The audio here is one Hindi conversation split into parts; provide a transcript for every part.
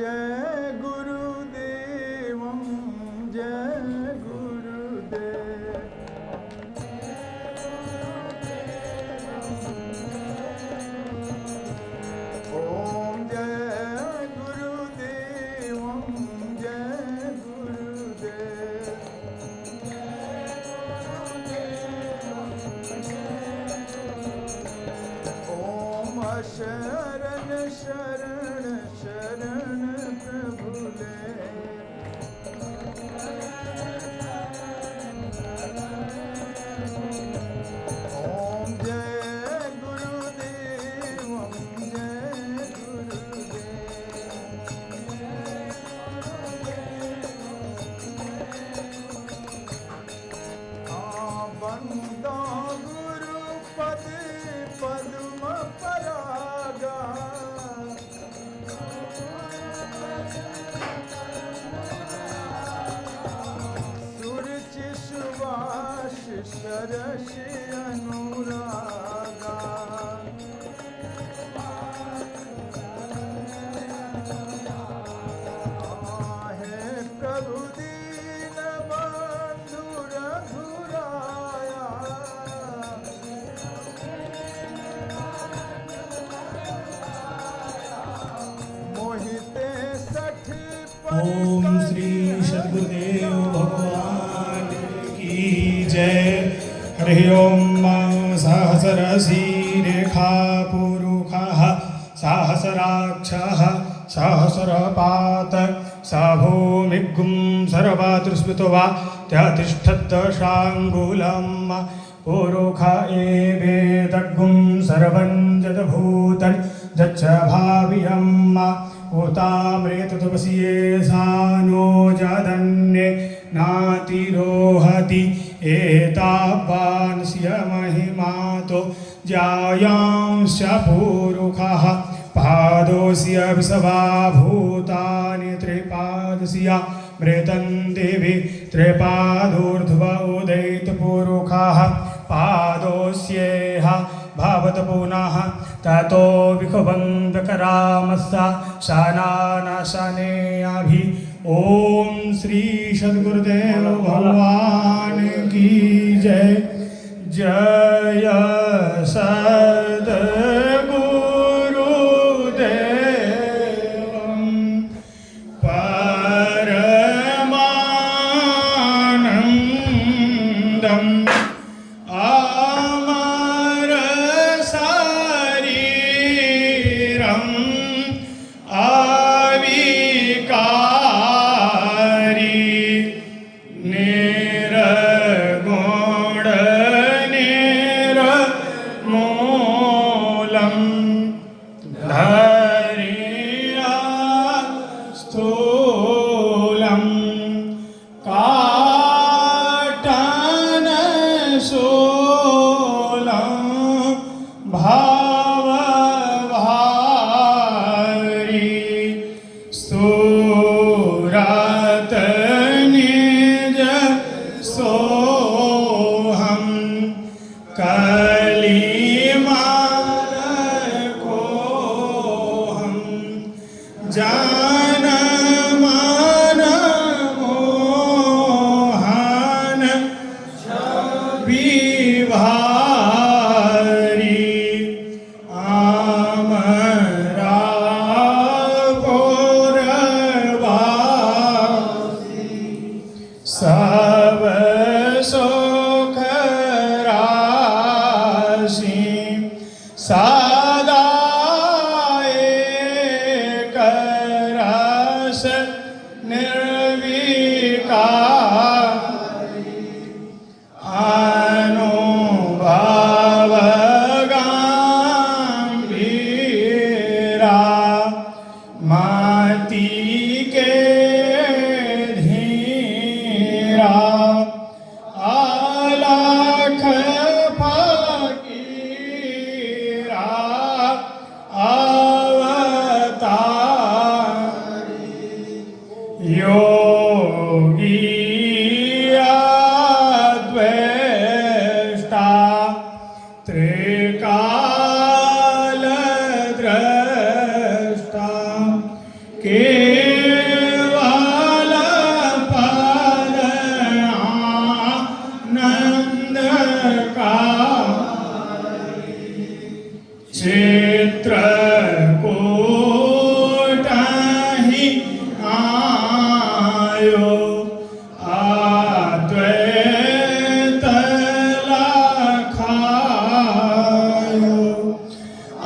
जय गुरुदेव जय गुरुदेव। ओम जय गुरुदेव जय गुरुदेव। ओम शरण शरण शरण प्रभुले। ओम जय गुरुदेव जय गुरुदेव। बंदा गुरुपद पद्म परागा। सुरुचि सुवास सरस अनुरागा। हे प्रभु दीन बंधु रघुराया। मोहिते सठ ओम श्री सद्गुरुदेव भगवान की जय। हरि ओम सहस्रशी रेखा पुरुषः सहस्राक्षः सहस्रपात स भूमिगुं सर्वातृस्मृत्वा त्यतिष्ठद्दशाङ्गुलं पुरुष एवेदगुं सर्वं जदभूतं जच्च भाव्यम् उतामृततपस्ये सानो जदन्ये नातिरोहति एतावान्स्य महिमातो जायांश्च पुरुषः पादोऽस्य विसवा भूतानि त्रिपादस्य मृतं देवी त्रिपादोर्ध्व उदयितपुरुषः पादोऽस्येह भवत पुनः ततो विखबन्धकरामस्सा शनानशने अभि। ओम श्री सद्गुरुदेव भगवान की जय। जय सद्गुरुदेव परमानन्दम् अमर शरीरम् अविकारी निर्गुण निर्मूलम् धैर्या स्थूलम् काटन शूलं भावभारी सुरत निज सोहं कलिमार कोहं जन मन मोहन विभारी आमरा गोरवासी सब सुख राशि सदा एक रस निर्विकारी अनुभव गंभीरा मति के धीरा अलख फकीरा अवतारी योगी अद्वेष्टा त्रिकाल द्रष्टा अद्वैत लखायो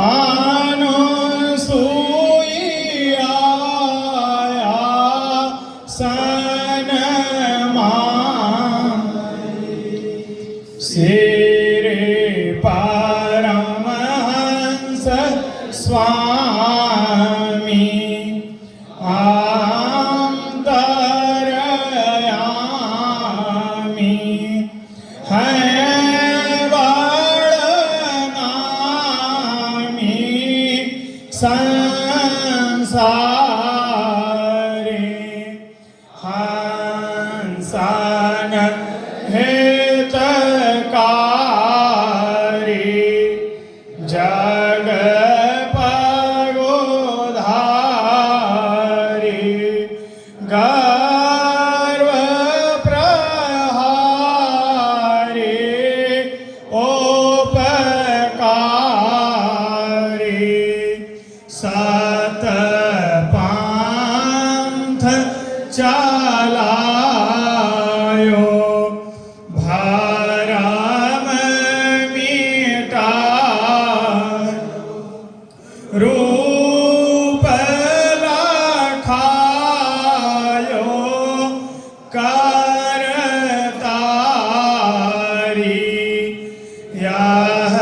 अनुसूया श्री परमहंस स्वामी आंतरयामी है वर्णनामी संसारे हंसन हितकारी जग पगोधारी गर्व प्रहारी उपकारी सत पंथ चलायो भरम मिटा रूप लखायो करतारी यह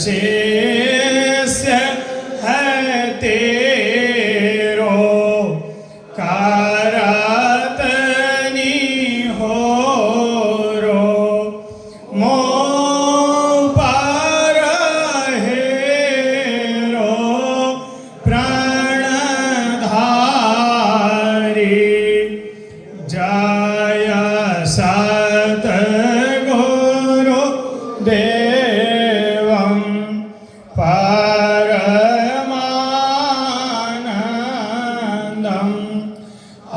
शिष्य है तेरो करतनी हो रो मो पर हेरो प्राणधारी जय सतगुरु देवं परमानन्दम्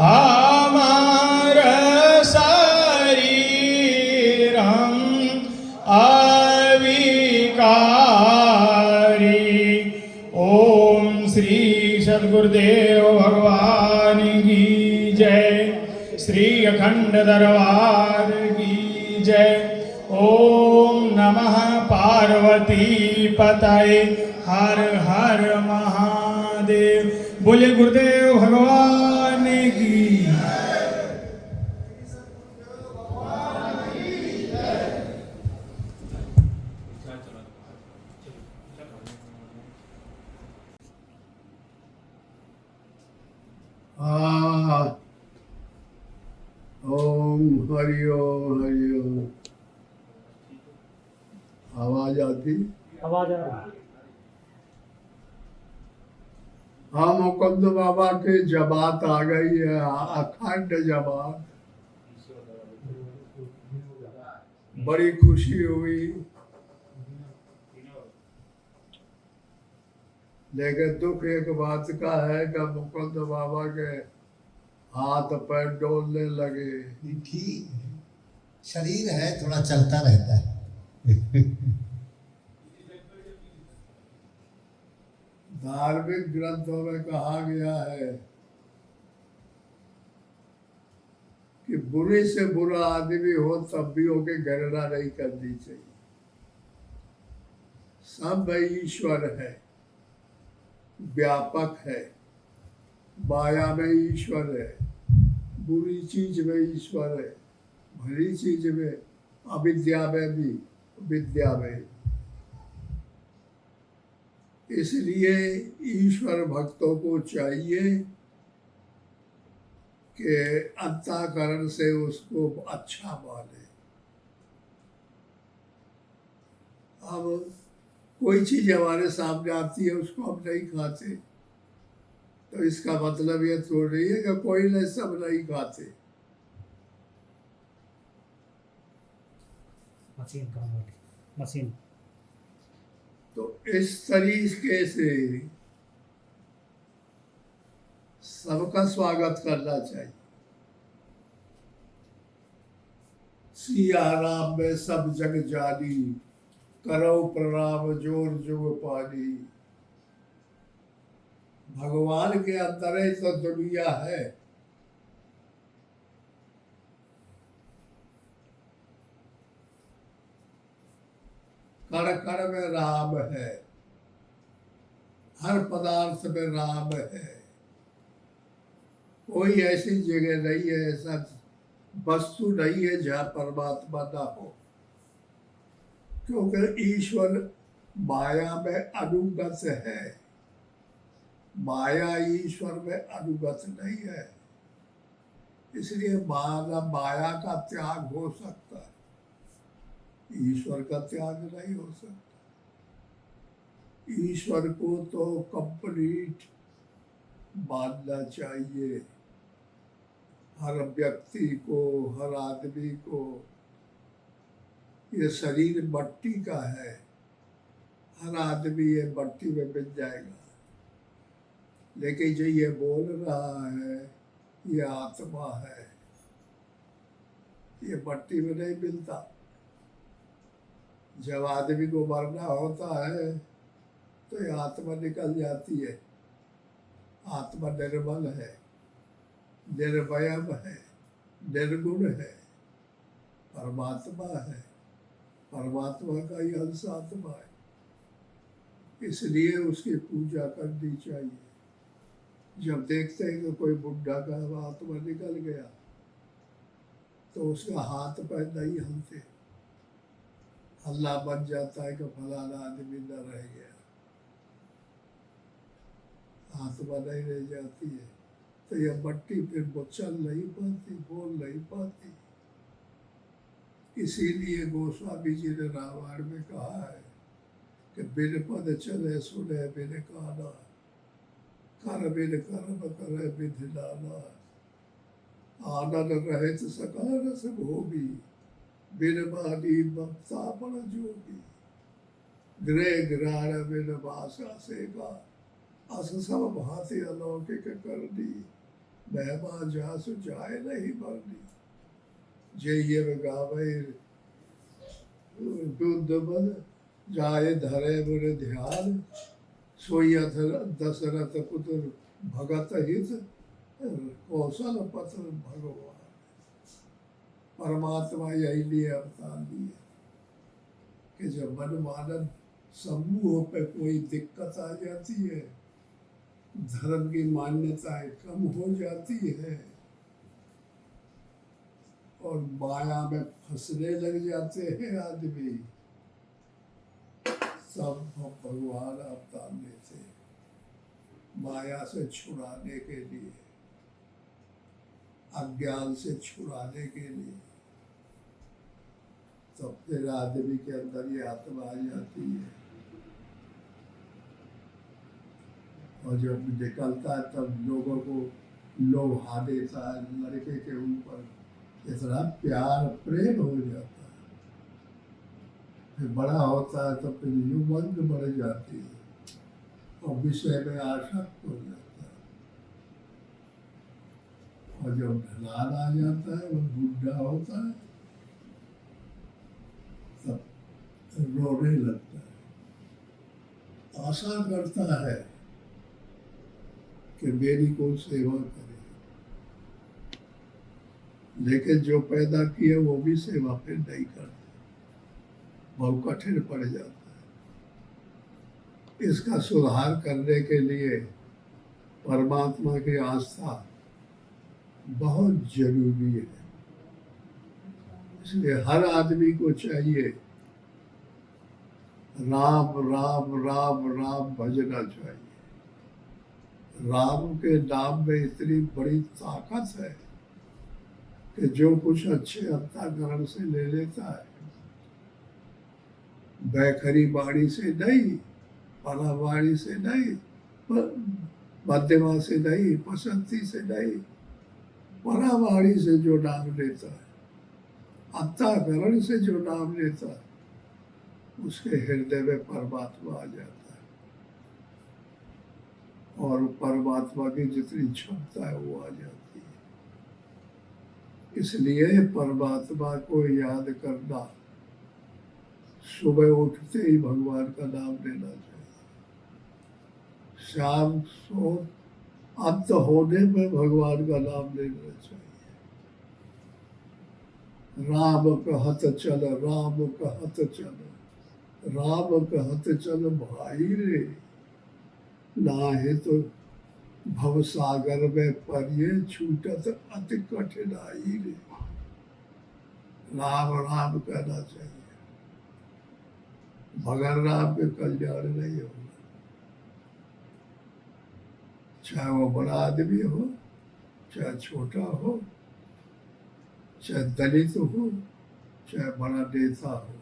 अमर शरीरम् अविकारी। ओम श्री सद्गुरुदेव भगवान की जय। श्री अखंड दरबार की जय। ओम नमः पार्वती पतये हर हर महादेव। बोले गुरुदेव भगवान की। ओम हरि ओम हरि ओम। आवाज आती? आवाज आ रही। हाँ, मुकुंद बाबा की जमात आ गई है, अखंड जमात। बड़ी खुशी हुई, लेकिन दुख एक बात का है कि मुकुंद बाबा के हाथ पैर डोलने लगे। ठीक है, शरीर है, थोड़ा चलता रहता है। धार्मिक ग्रंथों में कहा गया है कि बुरे से बुरा आदमी हो तब भी होके गणना नहीं करनी चाहिए। सब में ईश्वर है, व्यापक है, माया में ईश्वर है, बुरी चीज में ईश्वर है, भली चीज में, अविद्या में भी, विद्या में। इसलिए ईश्वर भक्तों को चाहिए कि अंतःकरण से उसको अच्छा माने। अब कोई चीज हमारे सामने आती है उसको हम नहीं खाते, तो इसका मतलब ये थोड़ी है कि कोई नहीं, सब नहीं खाते। मशीन तो इस तरीके से सबका स्वागत करना चाहिए। सिया राम में सब जग जानी, करो प्रणाम जोर जुग पानी। भगवान के अंदर ही तो दुनिया है। कण कण में राम है, हर पदार्थ में राम है। कोई ऐसी जगह नहीं है, ऐसा वस्तु नहीं है जहाँ परमात्मा ना हो, क्योंकि ईश्वर माया में अनुगत है। माया ईश्वर में अनुगत नहीं है, इसलिए माया का त्याग हो सकता है, ईश्वर का त्याग नहीं हो सकता। ईश्वर को तो कंप्लीट मानना चाहिए, हर व्यक्ति को, हर आदमी को। ये शरीर मट्टी का है, हर आदमी ये मट्टी में मिल जाएगा, लेकिन जो ये बोल रहा है ये आत्मा है, ये मट्टी में नहीं मिलता। जब आदमी को मरना होता है तो ये आत्मा निकल जाती है। आत्मा निर्मल है, निर्वयम है, निर्गुण है, परमात्मा है, परमात्मा का ही अंश आत्मा है, इसलिए उसकी पूजा करनी चाहिए। जब देखते हैं कि कोई बुढ़ा का आत्मा निकल गया तो उसका हाथ पैर नहीं हिलते, हल्ला बन जाता है कि फलाना आदमी न रह गया, आत्मा नहीं रह जाती है। तो यह मट्टी फिर वो चल नहीं पाती, बोल नहीं पाती। इसीलिए गोस्वामी जी ने रामायण में कहा है कि बिन पद चले सुने बिन काना, कर बिन कर्म करे विधि नाना, आनंद रहित सकल रस भोगी, बिन बानी ममता बड़ जोगी, गृह ग्राण बिन भाषा सेगा, अस सब भांति अलौकिक करनी, महिमा जासु जाए नहीं मरनी। जय गावे बुद्ध बल जाए धरे मुर ध्यान, सोई दशरथ पुत्र भगत हित, कौशल पत्र भगवान। परमात्मा यही लिए अवतार लिए कि जब मन मानव समूह पे कोई दिक्कत आ जाती है, धर्म की मान्यताएं कम हो जाती है और माया में फंसने लग जाते हैं आदमी, सब भगवान अवतार लेते माया से छुड़ाने के लिए, अज्ञान से छुड़ाने के लिए। तो फिर आदमी के अंदर ये आत्मा आ जाती है और जब निकलता है तब लोगों को लोभा देता है, लड़के के ऊपर इतना प्यार प्रेम हो जाता है। फिर बड़ा होता है तो फिर युवक बढ़ जाती है और विषय में आसक्त हो जाता है, और जब ढलान आ जाता है, वो बुढ़ा होता है, तब रोने लगता है, आशा करता है कि मेरी कोई सेवा करे, लेकिन जो पैदा किए वो भी सेवा फिर नहीं करते, बहुत कठिन पड़ जाता है। इसका सुधार करने के लिए परमात्मा की आस्था बहुत जरूरी है। इसलिए हर आदमी को चाहिए राम राम राम राम भजना चाहिए। राम के नाम में इतनी बड़ी ताकत है कि जो कुछ अच्छे अंतःकरण से ले लेता है, बैखरी बाड़ी से नहीं, परावाड़ी से नहीं, मध्यमा से नहीं, पसंती से नहीं, परावाड़ी से जो नाम लेता है, अंतःकरण से जो नाम लेता है, उसके हृदय में परमात्मा आ जाता है और परमात्मा की जितनी क्षमता है वो आ जाती है। इसलिए परमात्मा को याद करना, सुबह उठते ही भगवान का नाम लेना चाहिए, शाम सो अंत होने में भगवान का नाम लेना चाहिए। राम कहत चल, राम कहत चल, राम कहत चल भाई रे, नाहे तो भव सागर में परिये छूटत अति कठिनाई रे। राम राम कहना चाहिए, मगर राम के कल्याण नहीं होगा। चाहे वो बड़ा आदमी हो, चाहे छोटा हो, चाहे दलित हो, चाहे बड़ा नेता हो,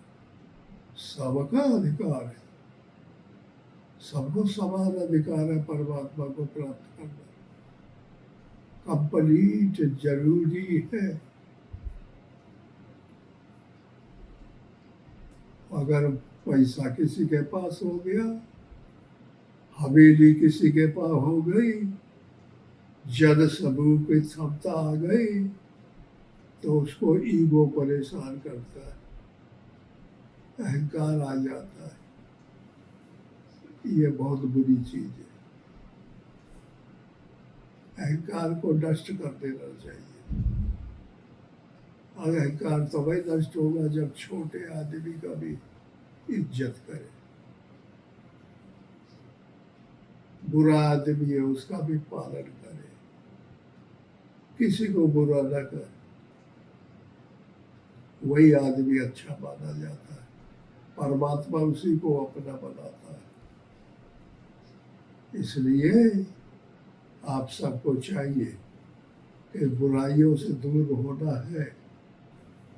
सबका अधिकार है, सबको समान अधिकार है परमात्मा को प्राप्त करना। कंप्लीट जरूरी है। अगर पैसा किसी के पास हो गया, हवेली किसी के पास हो गई, जन समूह की क्षमता आ गई, तो उसको ईगो परेशान करता है, अहंकार आ जाता है। ये बहुत बुरी चीज है। अहंकार को नष्ट कर देना चाहिए। अहंकार तभी नष्ट होगा जब छोटे आदमी का भी इज्जत करे। बुरा आदमी है उसका भी पालन करे, किसी को बुरा न करे, वही आदमी अच्छा माना जाता है। परमात्मा उसी को अपना बनाता है। इसलिए आप सबको चाहिए कि बुराइयों से दूर होना है,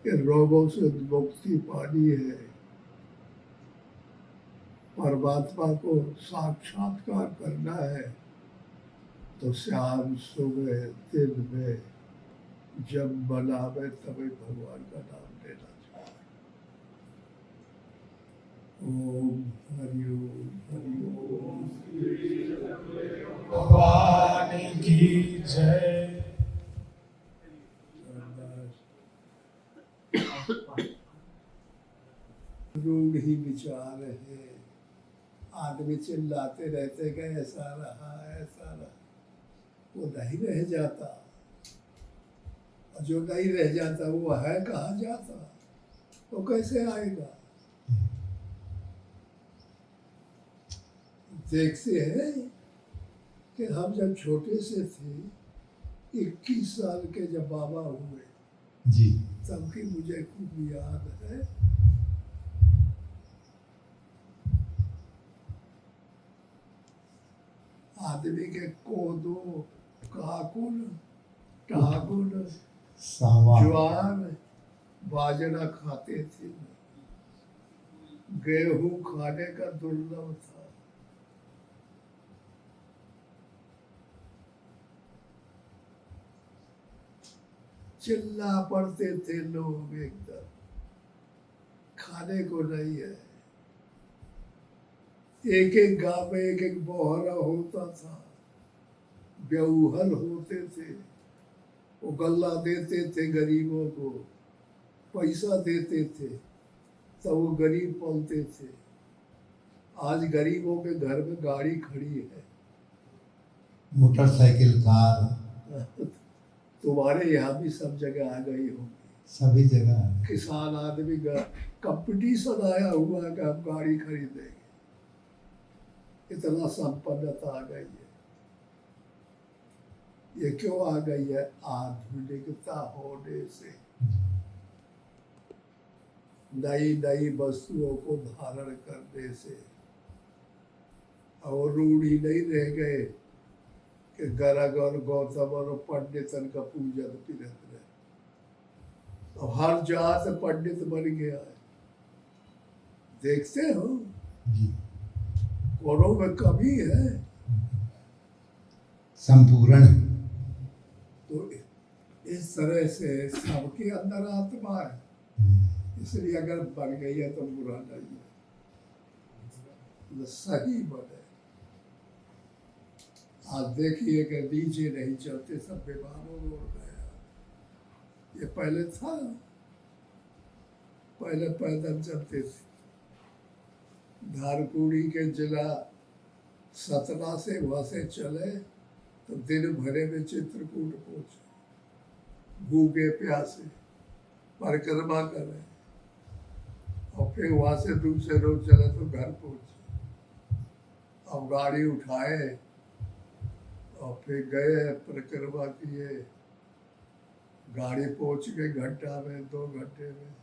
कि रोगों से मुक्ति पानी है, परमात्मा को साक्षात्कार करना है। तो शाम सुबह दिन में जब बनावे तभी भगवान का नाम लेना चाहिए। ओम हरि ओम हरि ओम। भगवान की जय। रोग ही विचार है। आदमी चिल्लाते रहते कि ऐसा रहा ऐसा रहा, वो नहीं रह जाता। और जो नहीं रह जाता वो है कहाँ जाता, तो कैसे आएगा। देखते हैं कि हम जब छोटे से थे, 21 साल के जब बाबा हुए जी तब की मुझे खूब याद है। आदमी के कोदो, काकुल, टागुल, सावा ज्वार, बाजरा खाते थे। गेहूं खाने का दुर्लभ था। चिल्ला पड़ते थे लोग एकदम, खाने को नहीं है। एक एक गांव में एक एक बोहरा होता था, बेऊहल होते थे, वो गल्ला देते थे गरीबों को, पैसा देते थे, तो वो गरीब पलते थे। आज गरीबों के घर में गाड़ी खड़ी है, मोटरसाइकिल कार तुम्हारे यहाँ भी सब जगह आ गई होगी। सभी जगह है। किसान आदमी का कंपटीशन आया हुआ है कि हम गाड़ी खरीदेंगे, इतना संपन्नता आ गई है। ये क्यों आ गई है? आधुनिकता होने से। नई नई वस्तुओं को धारण करने से। और रूढ़ी नहीं रह गए कि गरग और गौतम और पंडितन का पूजन पिरत रहे। अब हर जात पंडित बन गया है, देखते हो। जी कोरों में कमी है संपूर्ण है। तो इस तरह से सबके अंदर आत्मा है, इसलिए अगर बन गई है तो बुरा नहीं है, सही बने। आज देखिए कि डीजे नहीं चलते, सब बीमारों हो गया। ये पहले था, पहले पैदल चलते थे। धारकुड़ी के जिला सतना से वहां से चले तो दिन भरे में चित्रकूट पहुंचे, भूखे प्यासे परिक्रमा कर रहे। और फिर वहाँ से दूसरे रोज चले तो घर पहुँचे। अब गाड़ी उठाए और फिर गए, परिक्रमा किए, गाड़ी पहुँच गए घंटा में 2 घंटे में,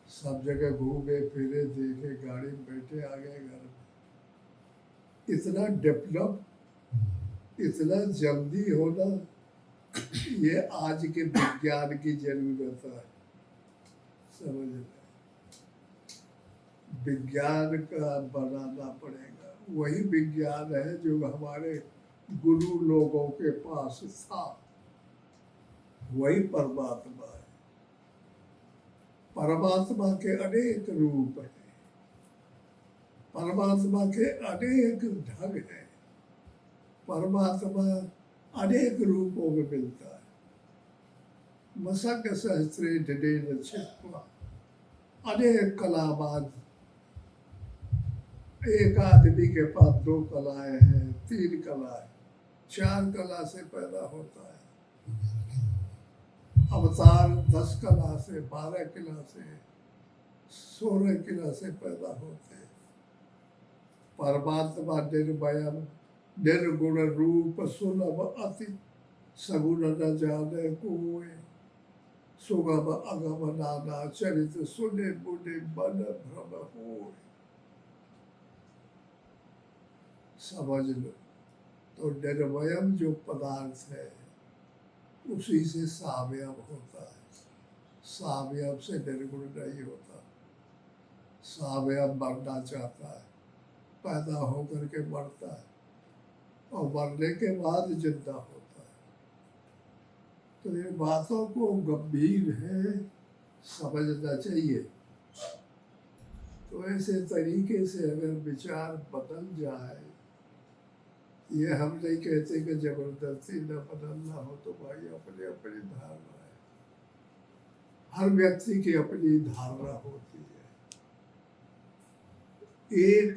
सब जगह घूमे फिरे, देखे, गाड़ी में बैठे, आ गए घर में। इतना डेवलप, इतना जल्दी होना, ये आज के विज्ञान की जरूरत है, समझ रहे? विज्ञान का बनाना पड़ेगा। वही विज्ञान है जो हमारे गुरु लोगों के पास था, वही परमात्मा है। परमात्मा के अनेक रूप हैं, परमात्मा के अनेक ढंग हैं, परमात्मा अनेक रूपों में मिलता है। मसक सहस्रे ढडेन छित्वा, अनेक कलाबाज। एक आदमी के पास 2 कलाएं हैं, 3 कलाएं, 4 कला से पैदा होता है। अवतार 10 कला से, 12 कला से, 16 कला से पैदा होते हैं। परमात्मा निर्भयम निर्गुण रूप सुलभ अति, सगुण न जाने कोय, सुगम अगम नाना चरित सुने मुने मन भ्रम होय। समझ लो, तो निर्वयम जो पदार्थ है उसी से सावयव होता है, सावयव से निर्गुण नहीं होता। सावयव मरना चाहता है, पैदा होकर के मरता है और मरने के बाद जिंदा होता है। तो ये बातों को गंभीर है, समझना चाहिए। तो ऐसे तरीके से अगर विचार बदल जाए, ये हम नहीं कहते कि जबरदस्ती न बदलना हो, तो भाई अपनी अपनी धारणा है, हर व्यक्ति की अपनी धारणा होती है। एक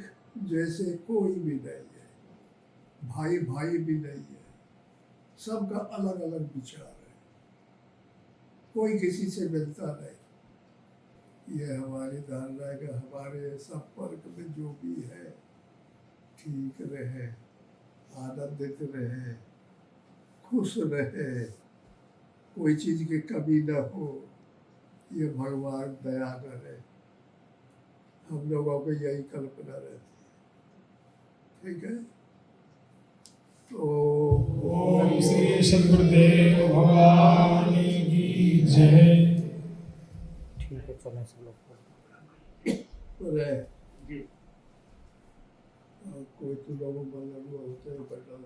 जैसे कोई भी नहीं है, भाई भाई भी नहीं है, सबका अलग अलग विचार है, कोई किसी से मिलता नहीं। ये हमारी धारणा है कि हमारे संपर्क में जो भी है ठीक रहे, आनंदित रहे, खुश रहे, कोई चीज की कमी न हो, ये भगवान दया करे। हम लोगों को यही कल्पना रहती है, ठीक है। तो ओम श्री सद्गुरुदेव भगवान की जय। ठीक है, चलें सब लोग। रहे कोई तो लोगों को लगा होता है, बैठा